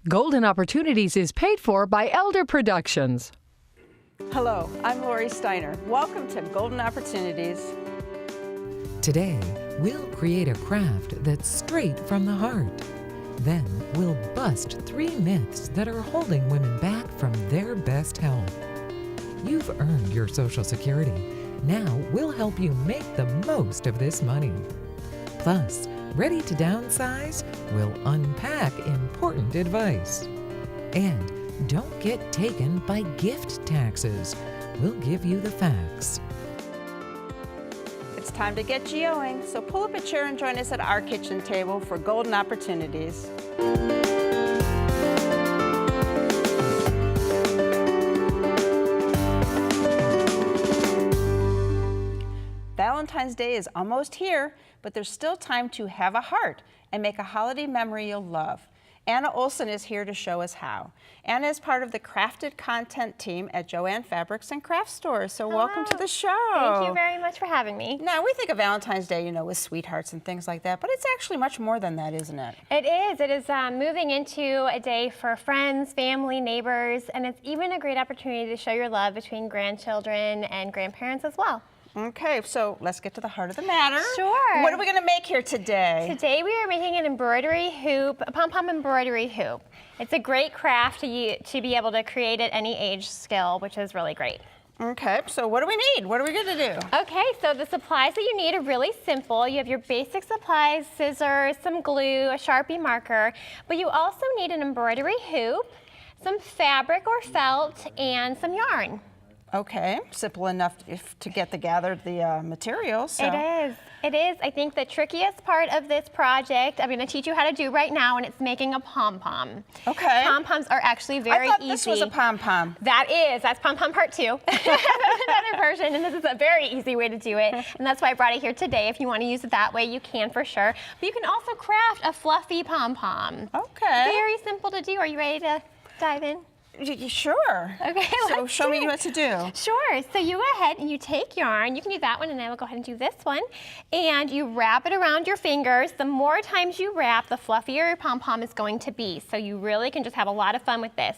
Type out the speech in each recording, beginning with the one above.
Golden Opportunities is paid for by Elder Productions. Hello, I'm Lori Steiner. Welcome to Golden Opportunities. Today, we'll create a craft that's straight from the heart. Then, we'll bust 3 myths that are holding women back from their best health. You've earned your Social Security. Now, we'll help you make the most of this money. Plus, ready to downsize? We'll unpack important advice. And don't get taken by gift taxes. We'll give you the facts. It's time to get geoing, so pull up a chair and join us at our kitchen table for Golden Opportunities. Valentine's Day is almost here, but there's still time to have a heart and make a holiday memory you'll love. Anna Olson is here to show us how. Anna is part of the crafted content team at Joann Fabrics and Craft Stores, so welcome to the show. Thank you very much for having me. Now, we think of Valentine's Day, you know, with sweethearts and things like that, but it's actually much more than that, isn't it? It is. It is moving into a day for friends, family, neighbors, and it's even a great opportunity to show your love between grandchildren and grandparents as well. Okay, so let's get to the heart of the matter. Sure. What are we going to make here today? Today we are making an embroidery hoop, a pom-pom embroidery hoop. It's a great craft to be able to create at any age skill, which is really great. Okay, so what do we need? What are we going to do? Okay, so the supplies that you need are really simple. You have your basic supplies, scissors, some glue, a Sharpie marker, but you also need an embroidery hoop, some fabric or felt, and some yarn. Okay, simple enough to get the materials. So. It is. It is. I think the trickiest part of this project, I'm going to teach you how to do right now, and it's making a pom-pom. Okay. Pom-poms are actually very easy. I thought this was a pom-pom. That's pom-pom part 2. Another version, and this is a very easy way to do it, and that's why I brought it here today. If you want to use it that way, you can for sure. But you can also craft a fluffy pom-pom. Okay. Very simple to do. Are you ready to dive in? Sure. Okay, so show me what to do. Sure. So you go ahead and you take yarn. You can do that one, and I will go ahead and do this one. And you wrap it around your fingers. The more times you wrap, the fluffier your pom-pom is going to be. So you really can just have a lot of fun with this.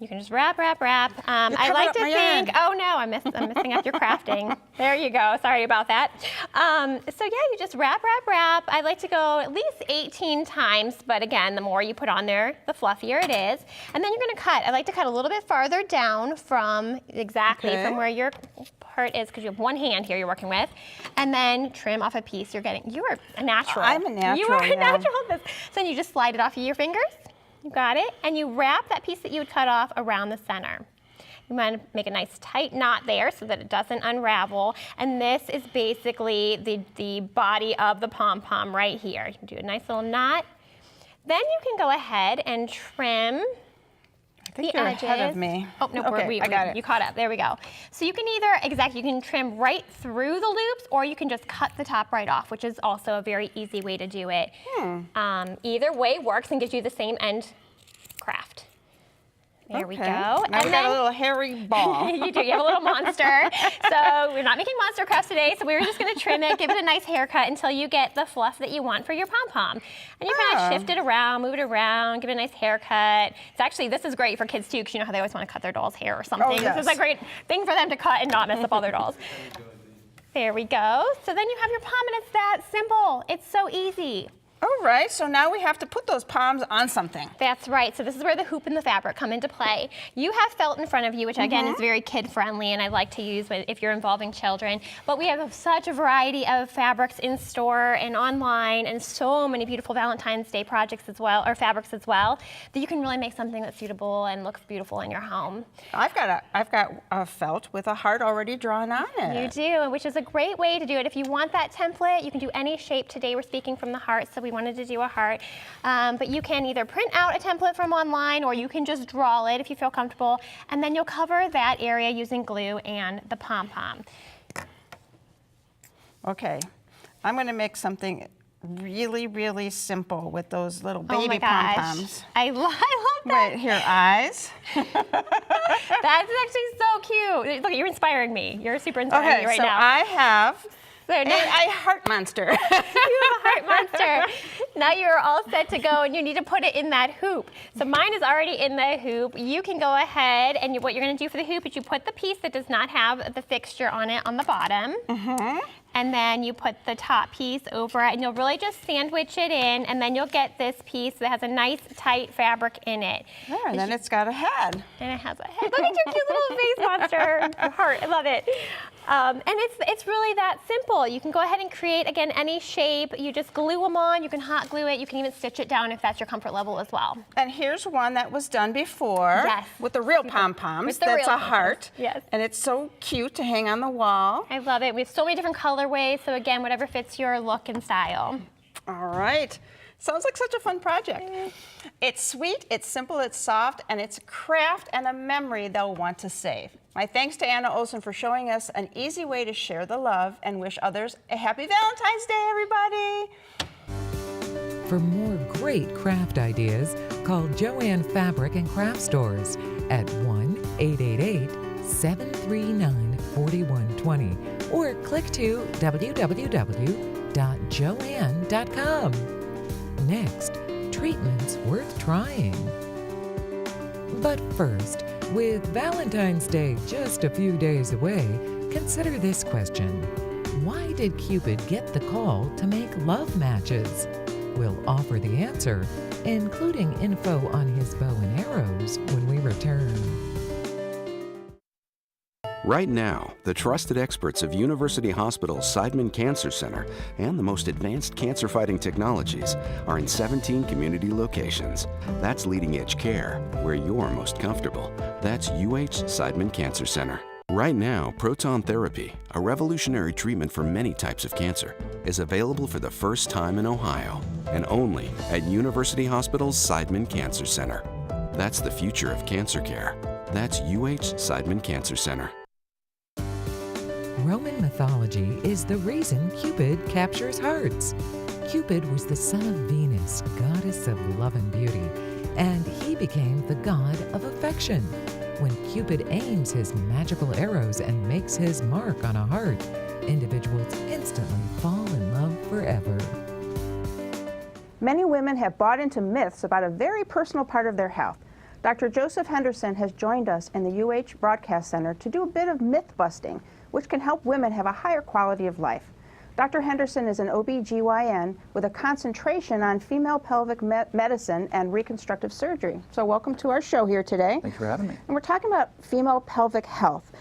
You can just wrap, wrap, wrap. I like to think, oh no, I'm messing up your crafting. There you go, sorry about that. So yeah, you just wrap, wrap, wrap. I like to go at least 18 times, but again, the more you put on there, the fluffier it is. And then you're gonna cut. I like to cut a little bit farther down from from where your part is, because you have one hand here you're working with, and then trim off a piece you're getting. You are a natural. I'm a natural, You are a natural at this. So then you just slide it off of your fingers. You got it, and you wrap that piece that you would cut off around the center. You want to make a nice tight knot there so that it doesn't unravel, and this is basically the body of the pom-pom right here. You can do a nice little knot. Then you can go ahead and trim I think you're ahead of me. Oh, no, okay, I got it. You caught up, there we go. So you can you can trim right through the loops, or you can just cut the top right off, which is also a very easy way to do it. Either way works and gives you the same end craft. There we go. Now we got a little hairy ball. You do, you have a little monster. So we're not making monster crafts today, so we're just gonna trim it, give it a nice haircut until you get the fluff that you want for your pom-pom. And you kind of shift it around, move it around, give it a nice haircut. It's actually, this is great for kids too, because you know how they always wanna cut their doll's hair or something. Oh, yes. This is a great thing for them to cut and not mess up all their dolls. There we go. So then you have your pom, and it's that simple. It's so easy. All right, so now we have to put those palms on something. That's right. So this is where the hoop and the fabric come into play. You have felt in front of you, which again is very kid-friendly, and I like to use if you're involving children. But we have such a variety of fabrics in store and online, and so many beautiful Valentine's Day projects as well, or fabrics as well, that you can really make something that's suitable and looks beautiful in your home. I've got a felt with a heart already drawn on it. You do, which is a great way to do it. If you want that template, you can do any shape. Today we're speaking from the heart, so we wanted to do a heart. But you can either print out a template from online, or you can just draw it if you feel comfortable, and then you'll cover that area using glue and the pom-pom. Okay, I'm going to make something really, really simple with those little baby pom-poms. I love that. Right here, eyes. That's actually so cute. Look, you're inspiring me. You're super inspiring me right now. I have So now I heart monster. you have a heart monster. Now you're all set to go, and you need to put it in that hoop. So mine is already in the hoop. You can go ahead, and what you're going to do for the hoop is you put the piece that does not have the fixture on it on the bottom. And then you put the top piece over it, and you'll really just sandwich it in, and then you'll get this piece that has a nice tight fabric in it. Yeah, and then it's got a head. And it has a head. Look at your cute little face monster heart. I love it. And it's really that simple. You can go ahead and create, again, any shape. You just glue them on. You can hot glue it. You can even stitch it down if that's your comfort level as well. And here's one that was done before. Yes. With the real pom-poms. With the That's real a heart. Yes. And it's so cute to hang on the wall. I love it. We have so many different colorways. So again, whatever fits your look and style. All right. Sounds like such a fun project. It's sweet, it's simple, it's soft, and it's a craft and a memory they'll want to save. My thanks to Anna Olson for showing us an easy way to share the love and wish others a happy Valentine's Day, everybody. For more great craft ideas, call Joann Fabric and Craft Stores at 1-888-739-4120 or click to www.joann.com. Next, treatments worth trying. But first, with Valentine's Day just a few days away, consider this question. Why did Cupid get the call to make love matches? We'll offer the answer, including info on his bow and arrows, when we return. Right now, the trusted experts of University Hospital's Seidman Cancer Center and the most advanced cancer-fighting technologies are in 17 community locations. That's leading-edge care where you're most comfortable. That's UH Seidman Cancer Center. Right now, proton therapy, a revolutionary treatment for many types of cancer, is available for the first time in Ohio and only at University Hospital's Seidman Cancer Center. That's the future of cancer care. That's UH Seidman Cancer Center. Roman mythology is the reason Cupid captures hearts. Cupid was the son of Venus, goddess of love and beauty, and he became the god of affection. When Cupid aims his magical arrows and makes his mark on a heart, individuals instantly fall in love forever. Many women have bought into myths about a very personal part of their health. Dr. Joseph Henderson has joined us in the UH Broadcast Center to do a bit of myth busting, which can help women have a higher quality of life. Dr. Henderson is an OB/GYN with a concentration on female pelvic medicine and reconstructive surgery. So welcome to our show here today. Thanks for having me. And we're talking about female pelvic health.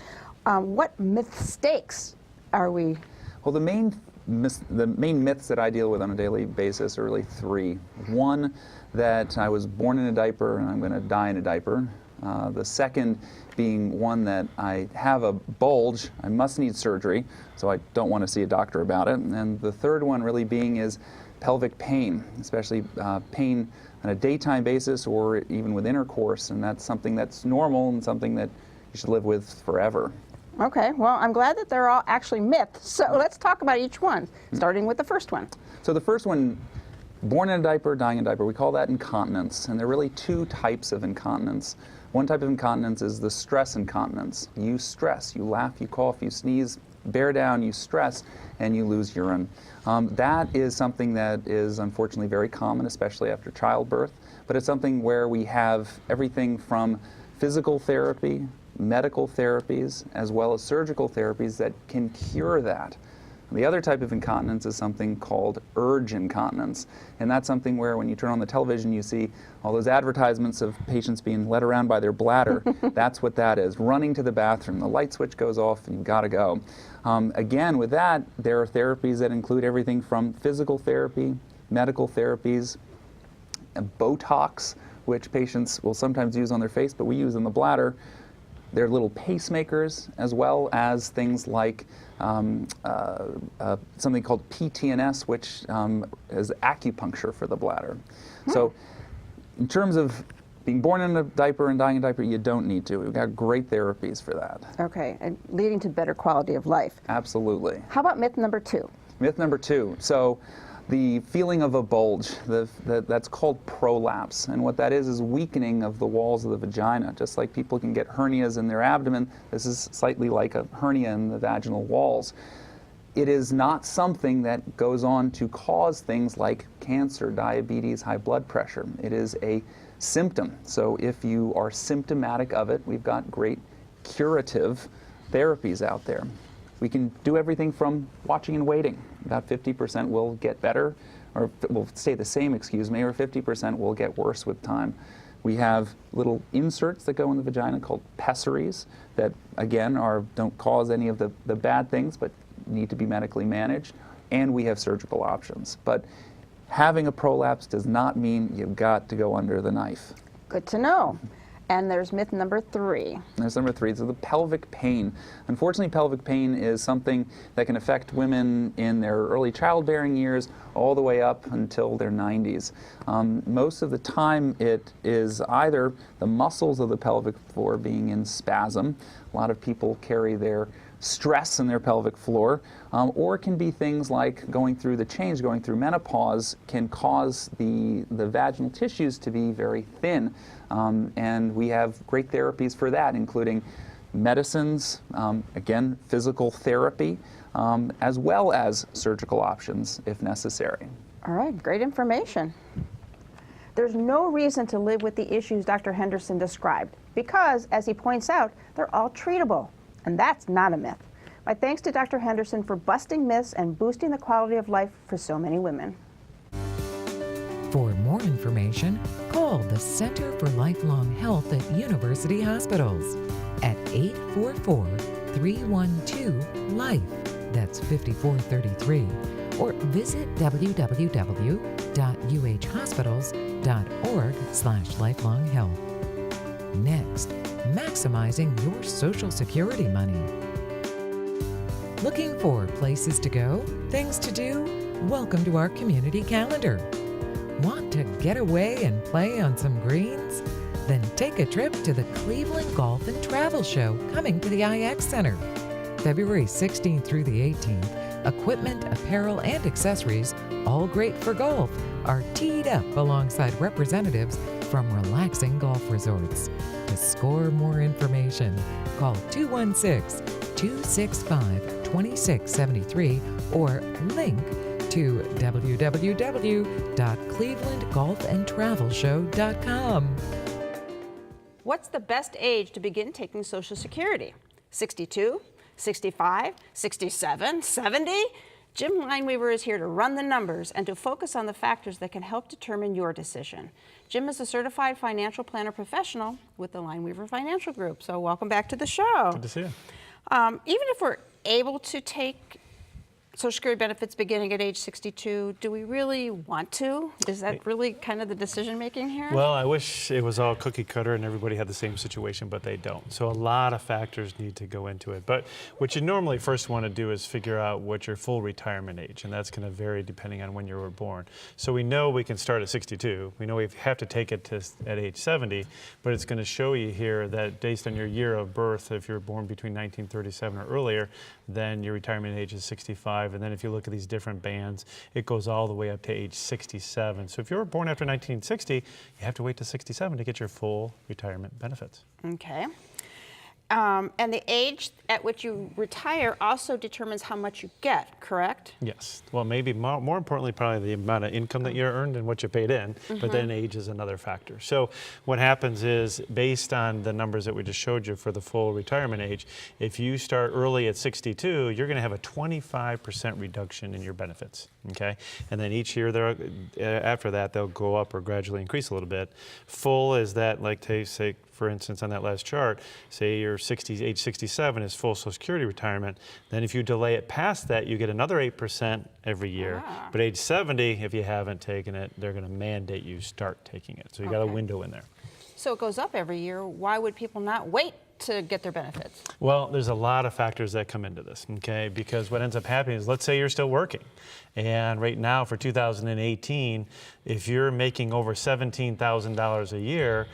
What mistakes are we? Well, the main myths that I deal with on a daily basis are really three. One, that I was born in a diaper and I'm going to die in a diaper. The second being one that I have a bulge, I must need surgery, so I don't want to see a doctor about it. And the third one really being is pelvic pain, especially pain on a daytime basis or even with intercourse, and that's something that's normal and something that you should live with forever. Okay, well, I'm glad that they're all actually myths, so let's talk about each one, starting with the first one. So the first one, born in a diaper, dying in a diaper, we call that incontinence, and there are really two types of incontinence. One type of incontinence is the stress incontinence. You stress, you laugh, you cough, you sneeze, bear down, you stress, and you lose urine. That is something that is unfortunately very common, especially after childbirth, but it's something where we have everything from physical therapy, medical therapies, as well as surgical therapies that can cure that. The other type of incontinence is something called urge incontinence, and that's something where when you turn on the television you see all those advertisements of patients being led around by their bladder. That's what that is, running to the bathroom. The light switch goes off and you've got to go. Again, with that, there are therapies that include everything from physical therapy, medical therapies, Botox, which patients will sometimes use on their face, but we use in the bladder. They're little pacemakers, as well as things like something called PTNS, which is acupuncture for the bladder. So in terms of being born in a diaper and dying in a diaper, you don't need to. We've got great therapies for that. Okay, and leading to better quality of life. Absolutely. How about myth number two? Myth number two. So the feeling of a bulge, that's called prolapse. And what that is weakening of the walls of the vagina. Just like people can get hernias in their abdomen, this is slightly like a hernia in the vaginal walls. it is not something that goes on to cause things like cancer, diabetes, high blood pressure. It is a symptom. So if you are symptomatic of it, we've got great curative therapies out there. We can do everything from watching and waiting. About 50% will get better, or will stay the same, excuse me, or 50% will get worse with time. We have little inserts that go in the vagina called pessaries that, again, don't cause any of the bad things, but need to be medically managed. And we have surgical options. But having a prolapse does not mean you've got to go under the knife. Good to know. And there's myth number 3. There's number 3, so the pelvic pain. Unfortunately, pelvic pain is something that can affect women in their early childbearing years all the way up until their 90s. Most of the time it is either the muscles of the pelvic floor being in spasm. A lot of people carry their stress in their pelvic floor, or it can be things like going through menopause can cause the vaginal tissues to be very thin. And we have great therapies for that, including medicines, again, physical therapy, as well as surgical options if necessary. All right, great information. There's no reason to live with the issues Dr. Henderson described because, as he points out, they're all treatable. And that's not a myth. My thanks to Dr. Henderson for busting myths and boosting the quality of life for so many women. For more information, call the Center for Lifelong Health at University Hospitals at 844-312-LIFE. That's 5433. Or visit www.uhhospitals.org/lifelonghealth. Next, maximizing your Social Security money. Looking for places to go, things to do? Welcome to our community calendar. Want to get away and play on some greens? Then take a trip to the Cleveland Golf and Travel Show coming to the IX Center. February 16th through the 18th, equipment, apparel, and accessories, all great for golf, are teed up alongside representatives from relaxing golf resorts. To score more information, call 216-265-2673 or link to www.clevelandgolfandtravelshow.com. What's the best age to begin taking Social Security? 62, 65, 67, 70? Jim Lineweaver is here to run the numbers and to focus on the factors that can help determine your decision. Jim is a certified financial planner professional with the Lineweaver Financial Group. So welcome back to the show. Good to see you. Even if we're able to take Social Security benefits beginning at age 62, do we really want to? Is that really kind of the decision making here? Well, I wish it was all cookie cutter and everybody had the same situation, but they don't. So a lot of factors need to go into it. But what you normally first want to do is figure out what your full retirement age, and that's going to vary depending on when you were born. So we know we can start at 62. We know we have to take it at age 70, but it's going to show you here that based on your year of birth, if you're born between 1937 or earlier, then your retirement age is 65. And then if you look at these different bands, it goes all the way up to age 67. So if you were born after 1960, you have to wait to 67 to get your full retirement benefits. Okay. And the age at which you retire also determines how much you get, correct? Yes. Well, maybe more importantly, probably the amount of income that you earned and what you paid in, but then age is another factor. So what happens is, based on the numbers that we just showed you for the full retirement age, if you start early at 62, you're going to have a 25% reduction in your benefits, okay? And then each year after that, they'll go up or gradually increase a little bit. Full is that, like say, for instance, on that last chart, say you're age 67 is full Social Security retirement. Then if you delay it past that, you get another 8% every year. Ah. But age 70, if you haven't taken it, they're going to mandate you start taking it. So you got a window in there. So it goes up every year. Why would people not wait to get their benefits? Well, there's a lot of factors that come into this, okay? Because what ends up happening is, let's say you're still working. And right now for 2018, if you're making over $17,000 a year,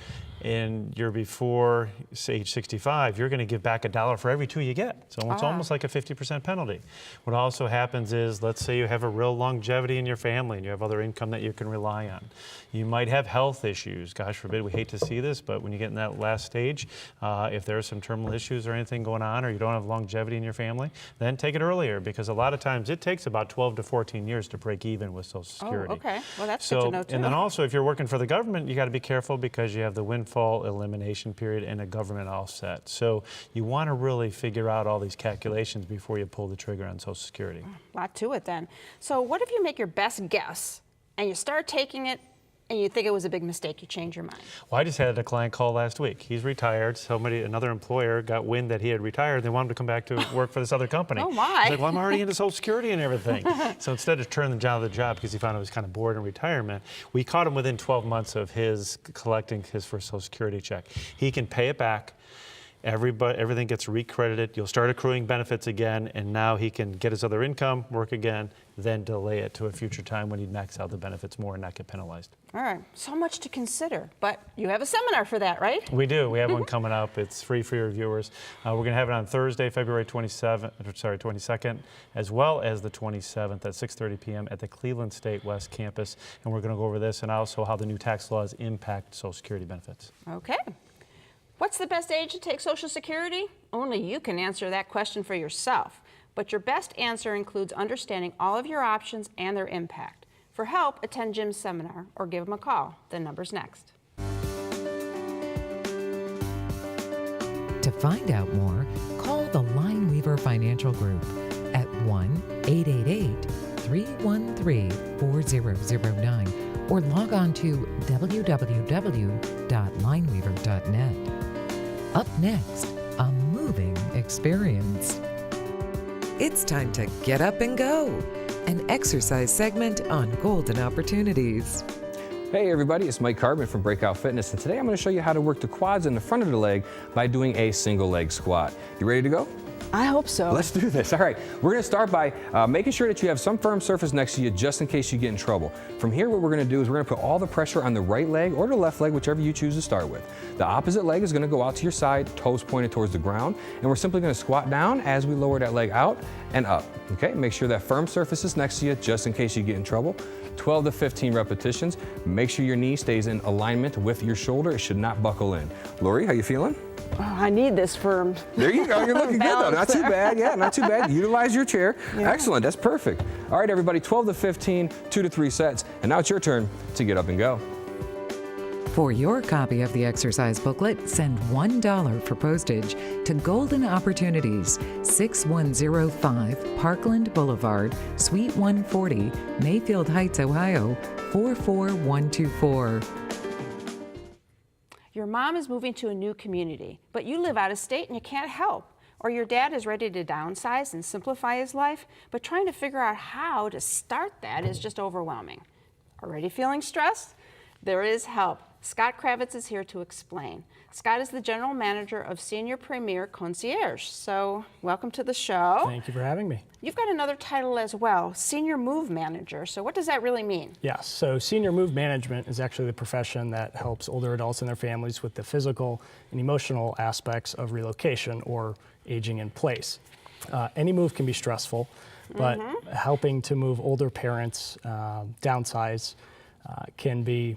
and you're before age 65, you're going to give back $1 for every 2 you get. So it's almost like a 50% penalty. What also happens is, let's say you have a real longevity in your family and you have other income that you can rely on. You might have health issues. Gosh forbid, we hate to see this, but when you get in that last stage, if there are some terminal issues or anything going on, or you don't have longevity in your family, then take it earlier, because a lot of times it takes about 12 to 14 years to break even with Social Security. Oh, okay. Well, that's good to know too. And then also, if you're working for the government, you got to be careful because you have the windfall elimination period and a government offset. So you want to really figure out all these calculations before you pull the trigger on Social Security. A lot to it then. So what if you make your best guess and you start taking it and you think it was a big mistake, you change your mind? Well, I just had a client call last week. He's retired. Another employer got wind that he had retired. They wanted him to come back to work for this other company. Oh my. He's like, well, I'm already into Social Security and everything. So instead of turning down the job because he found he was kind of bored in retirement, we caught him within 12 months of his collecting his first Social Security check. He can pay it back. Everything gets recredited. You'll start accruing benefits again, and now he can get his other income, work again, then delay it to a future time when he'd max out the benefits more and not get penalized. All right, so much to consider, but you have a seminar for that, right? We do. We have one coming up. It's free for your viewers. We're going to have it on Thursday, February 22nd, as well as the 27th at 6:30 p.m. at the Cleveland State West Campus, and we're going to go over this and also how the new tax laws impact Social Security benefits. Okay. What's the best age to take Social Security? Only you can answer that question for yourself. But your best answer includes understanding all of your options and their impact. For help, attend Jim's seminar or give him a call. The number's next. To find out more, call the Lineweaver Financial Group at 1-888-313-4009 or log on to www.lineweaver.net. Up next, a moving experience. It's time to get up and go, an exercise segment on golden opportunities. Hey everybody, it's Mike Carbon from Breakout Fitness, and today I'm going to show you how to work the quads in the front of the leg by doing a single leg squat. You ready to go? I hope so. Let's do this. All right, we're going to start by making sure that you have some firm surface next to you just in case you get in trouble. From here, what we're going to do is we're going to put all the pressure on the right leg or the left leg, whichever you choose to start with. The opposite leg is going to go out to your side, toes pointed towards the ground, and we're simply going to squat down as we lower that leg out and up. Okay, make sure that firm surface is next to you just in case you get in trouble. 12 to 15 repetitions. Make sure your knee stays in alignment with your shoulder. It should not buckle in. Lori, how you feeling? Oh, I need this firm. There you go. You're looking good though. Not too bad. Yeah, not too bad. Utilize your chair. Yeah. Excellent. That's perfect. All right, everybody. 12 to 15, 2 to 3 sets. And now it's your turn to get up and go. For your copy of the exercise booklet, send $1 for postage to Golden Opportunities, 6105 Parkland Boulevard, Suite 140, Mayfield Heights, Ohio, 44124. Your mom is moving to a new community, but you live out of state and you can't help. Or your dad is ready to downsize and simplify his life, but trying to figure out how to start that is just overwhelming. Already feeling stressed? There is help. Scott Kravitz is here to explain. Scott is the general manager of Senior Premier Concierge. So welcome to the show. Thank you for having me. You've got another title as well, Senior Move Manager. So what does that really mean? Yes, so Senior Move Management is actually the profession that helps older adults and their families with the physical and emotional aspects of relocation or aging in place. Any move can be stressful, but helping to move older parents, downsize, can be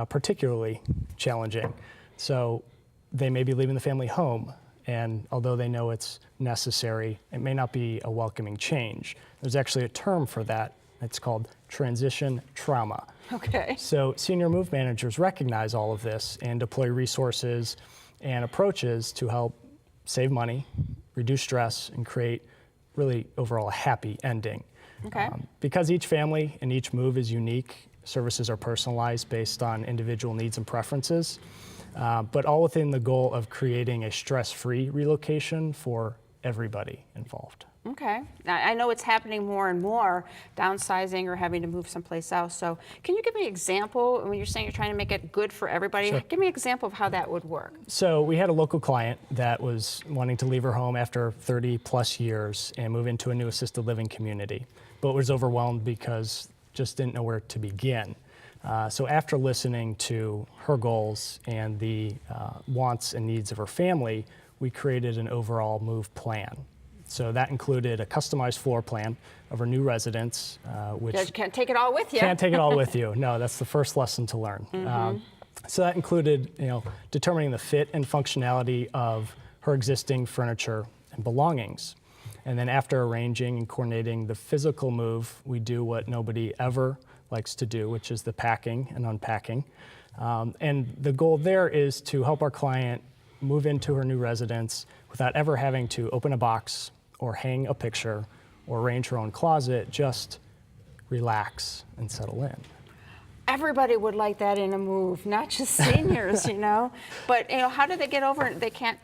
particularly challenging. So they may be leaving the family home, and although they know it's necessary, it may not be a welcoming change. There's actually a term for that. It's called transition trauma. Okay. So senior move managers recognize all of this and deploy resources and approaches to help save money, reduce stress, and create really overall a happy ending. Okay. Because each family and each move is unique, services are personalized based on individual needs and preferences, but all within the goal of creating a stress-free relocation for everybody involved. Okay. Now, I know it's happening more and more, downsizing or having to move someplace else. So can you give me an example when you're saying you're trying to make it good for everybody? Sure. Give me an example of how that would work. So we had a local client that was wanting to leave her home after 30 plus years and move into a new assisted living community, but was overwhelmed because just didn't know where to begin. So after listening to her goals and the wants and needs of her family, we created an overall move plan. So that included a customized floor plan of her new residence, which You can't take it all with you. can't take it all with you. No, that's the first lesson to learn. So that included, determining the fit and functionality of her existing furniture and belongings. And then after arranging and coordinating the physical move, we do what nobody ever likes to do, which is the packing and unpacking. And the goal there is to help our client move into her new residence without ever having to open a box or hang a picture or arrange her own closet, just relax and settle in. Everybody would like that in a move, not just seniors, But, how do they get over it? They can't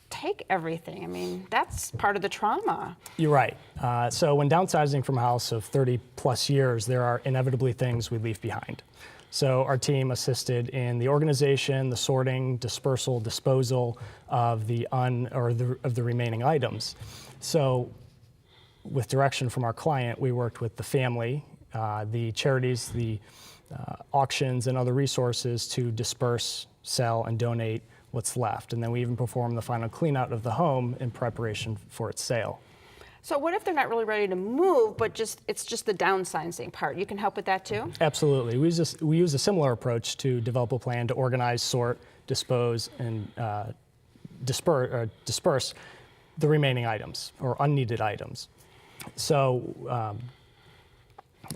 take everything. I mean, that's part of the trauma. You're right. So when downsizing from a house of 30 plus years, there are inevitably things we leave behind. So our team assisted in the organization, the sorting, dispersal, disposal of the remaining items. So with direction from our client, we worked with the family, the charities, the auctions and other resources to disperse, sell, and donate what's left. And then we even perform the final clean out of the home in preparation for its sale. So what if they're not really ready to move, but it's just the downsizing part? You can help with that too? Absolutely. We use a similar approach to develop a plan to organize, sort, dispose, and disperse the remaining items or unneeded items. So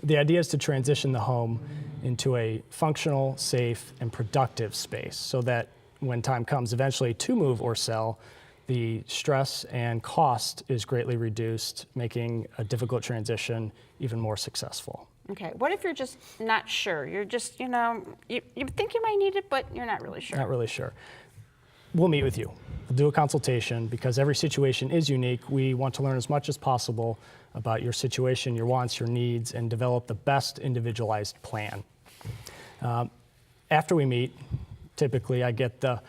the idea is to transition the home into a functional, safe, and productive space so that when time comes eventually to move or sell, the stress and cost is greatly reduced, making a difficult transition even more successful. Okay, what if you're just not sure? You're just, you think you might need it, but you're not really sure. Not really sure. We'll meet with you. We'll do a consultation because every situation is unique. We want to learn as much as possible about your situation, your wants, your needs, and develop the best individualized plan. After we meet, typically I get the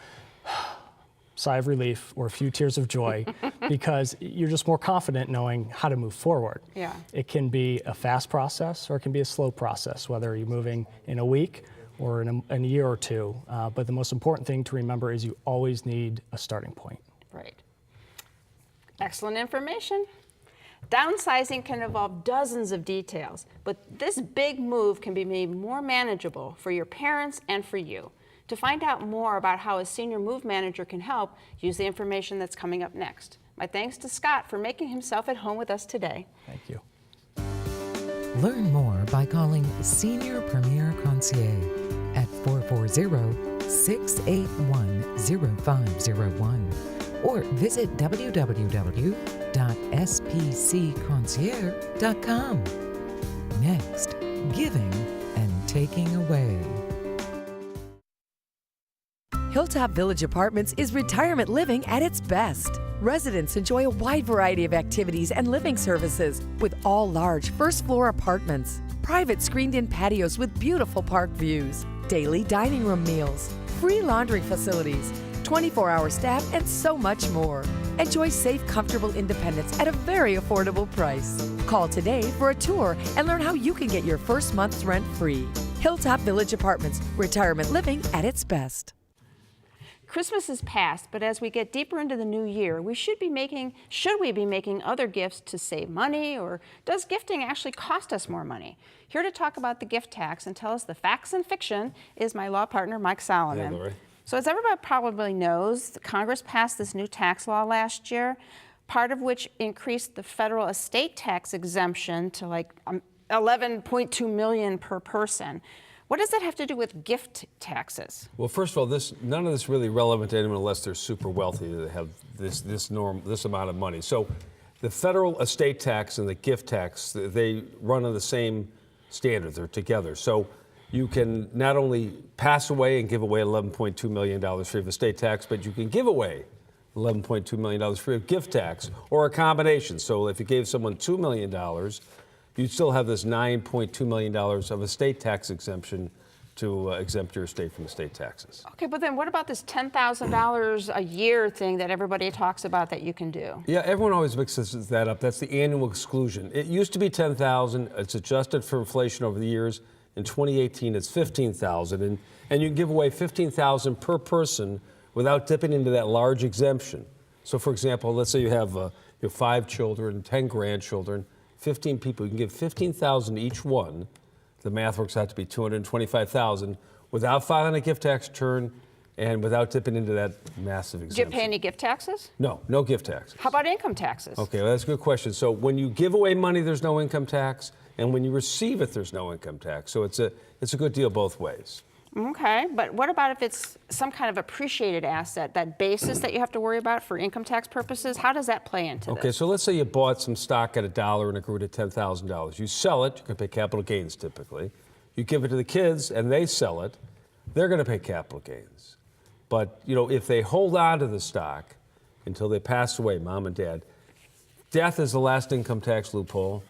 sigh of relief or a few tears of joy because you're just more confident knowing how to move forward. Yeah. It can be a fast process or it can be a slow process, whether you're moving in a week or in a year or two. But the most important thing to remember is you always need a starting point. Right. Excellent information. Downsizing can involve dozens of details, but this big move can be made more manageable for your parents and for you. To find out more about how a senior move manager can help, use the information that's coming up next. My thanks to Scott for making himself at home with us today. Thank you. Learn more by calling Senior Premier Concierge at 440-681-0501 or visit www.spcconcierge.com. Next, giving and taking away. Hilltop Village Apartments is retirement living at its best. Residents enjoy a wide variety of activities and living services with all large first-floor apartments, private screened-in patios with beautiful park views, daily dining room meals, free laundry facilities, 24-hour staff, and so much more. Enjoy safe, comfortable independence at a very affordable price. Call today for a tour and learn how you can get your first month's rent free. Hilltop Village Apartments, retirement living at its best. Christmas is past, but as we get deeper into the new year, should we be making other gifts to save money, or does gifting actually cost us more money? Here to talk about the gift tax and tell us the facts and fiction is my law partner, Mike Solomon. Hey, Lori. So as everybody probably knows, Congress passed this new tax law last year, part of which increased the federal estate tax exemption to like $11.2 million per person. What does that have to do with gift taxes? Well, first of all, none of this is really relevant to anyone unless they're super wealthy to have this amount of money. So the federal estate tax and the gift tax, they run on the same standard. They're together. So you can not only pass away and give away $11.2 million free of estate tax, but you can give away $11.2 million free of gift tax or a combination. So if you gave someone $2 million, you'd still have this $9.2 million of estate tax exemption to exempt your estate from estate taxes. Okay, but then what about this $10,000 a year thing that everybody talks about that you can do? Yeah, everyone always mixes that up. That's the annual exclusion. It used to be $10,000. It's adjusted for inflation over the years. In 2018, it's $15,000, and you can give away $15,000 per person without dipping into that large exemption. So, for example, let's say you have 5 children, 10 grandchildren, 15 people. You can give $15,000 each one. The math works out to be $225,000 without filing a gift tax return and without dipping into that massive exemption. Do you pay any gift taxes? No, no gift taxes. How about income taxes? Okay, well, that's a good question. So when you give away money, there's no income tax, and when you receive it, there's no income tax. So it's a good deal both ways. Okay, but what about if it's some kind of appreciated asset, that basis that you have to worry about for income tax purposes? How does that play into this? Okay, so let's say you bought some stock at $1 and it grew to $10,000. You sell it, you can pay capital gains typically. You give it to the kids and they sell it, they're going to pay capital gains. But, if they hold on to the stock until they pass away, mom and dad, death is the last income tax loophole.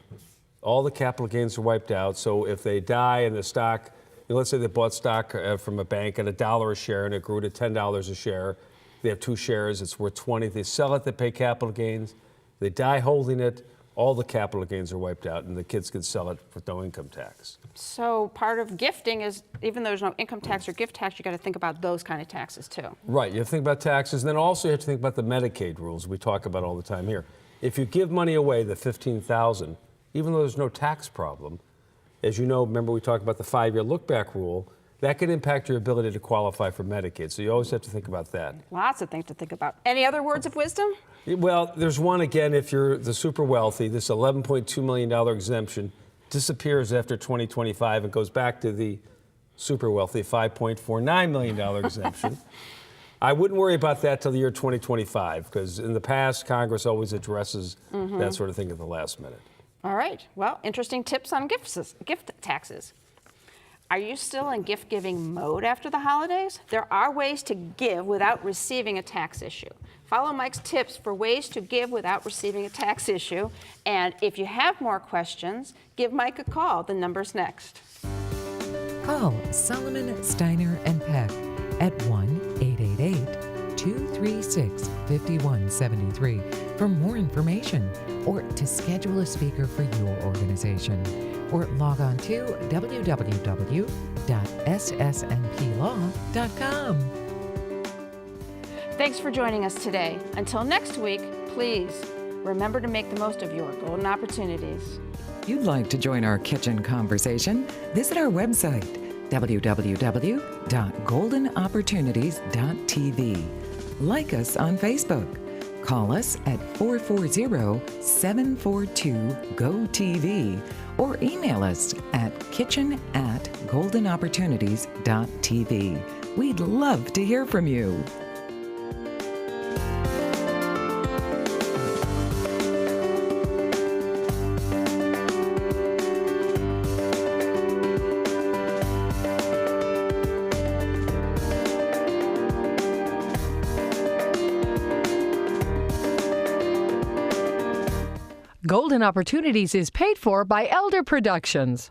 All the capital gains are wiped out. So if they die and the stock, let's say they bought stock from a bank at $1 a share and it grew to $10 a share. They have 2 shares, it's worth $20. They sell it, they pay capital gains. They die holding it, all the capital gains are wiped out and the kids can sell it with no income tax. So part of gifting is, even though there's no income tax or gift tax, you got to think about those kind of taxes too. Right, you have to think about taxes, and then also you have to think about the Medicaid rules we talk about all the time here. If you give money away, the $15,000, even though there's no tax problem, as you know, remember we talked about the 5-year look-back rule, that can impact your ability to qualify for Medicaid. So you always have to think about that. Lots of things to think about. Any other words of wisdom? Well, there's one again, if you're the super wealthy, this $11.2 million exemption disappears after 2025 and goes back to the super wealthy $5.49 million exemption. I wouldn't worry about that till the year 2025, because in the past, Congress always addresses that sort of thing at the last minute. All right. Well, interesting tips on gift taxes. Are you still in gift-giving mode after the holidays? There are ways to give without receiving a tax issue. Follow Mike's tips for ways to give without receiving a tax issue. And if you have more questions, give Mike a call. The number's next. Call Solomon, Steiner, and Peck at 1-888-236-5173 for more information or to schedule a speaker for your organization. Or log on to www.ssnplaw.com. Thanks for joining us today. Until next week, please remember to make the most of your golden opportunities. If you'd like to join our kitchen conversation, visit our website, www.goldenopportunities.tv. Like us on Facebook. Call us at 440-742-GO-TV or email us at kitchen@goldenopportunities.tv. We'd love to hear from you. Golden Opportunities is paid for by Elder Productions.